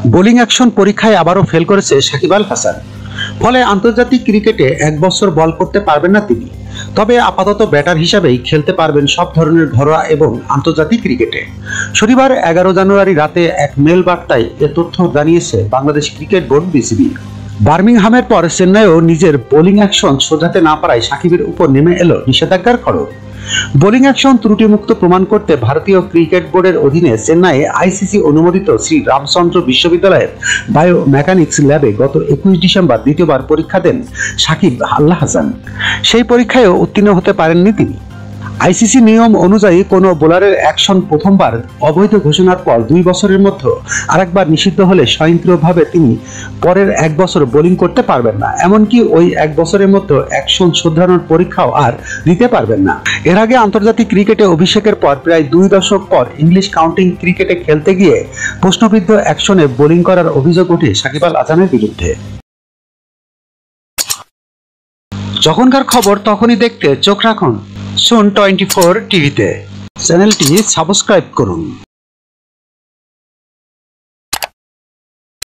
Bowling action পরীক্ষায় আবারও fail করেছে সাকিব আল হাসান। ফলে আন্তর্জাতিক ক্রিকেটে 1 বছর বল করতে পারবেন না তিনি। তবে আপাতত ব্যাটার হিসাবেই খেলতে পারবেন সব ধরনের ঘরোয়া এবং আন্তর্জাতিক ক্রিকেটে। শনিবার 11 জানুয়ারি রাতে এক মেল বার্তায় এ তথ্য জানিয়েছে বাংলাদেশ ক্রিকেট বোর্ড বিসিবি। বার্মিংহামের পর চেন্নাইও নিজের বোলিং অ্যাকশন শোধাতে না পারায় সাকিবের উপর নেমে এলো নিষেধাজ্ঞার খড়গ। বোলিং অ্যাকশন ত্রুটিমুক্ত প্রমাণ করতে ভারতীয় ক্রিকেট বোর্ডের অধীনে চেন্নাইয়ে আইসিসি অনুমোদিত শ্রী রামচন্দ্র বিশ্ববিদ্যালয়ের বায়োমেকানিক্স ল্যাবে গত 21 ডিসেম্বর দ্বিতীয়বার পরীক্ষা দেন সাকিব আল হাসান। সেই পরীক্ষায়ও উত্তীর্ণ হতে পারেননি তিনি। আইসিসি নিয়ম অনুযায়ী কোনো বোলারের অ্যাকশন প্রথমবার অবৈধ ঘোষণার পর 2 বছরের মধ্যে আরেকবার নিষিদ্ধ হলে স্বয়ংক্রিয়ভাবে তিনি পরের 1 বছর বোলিং করতে পারবেন না। এমনকি ওই 1 বছরের মধ্যে অ্যাকশন শোধরানোর পরীক্ষাও আর দিতে পারবেন না। এর আগে আন্তর্জাতিক ক্রিকেটে অভিষেকের পর প্রায় 2 দশক পর ইংলিশ কাউন্টি ক্রিকেটে খেলতে গিয়ে প্রশ্নবিদ্ধ অ্যাকশনে বোলিং করার অভিযোগ ওঠে সাকিব আল হাসানের বিরুদ্ধে। যখনকার খবর তখনই দেখতে চোখ রাখুন সুন 24 টিভিতে। চ্যানেলটি সাবস্ক্রাইব করুন।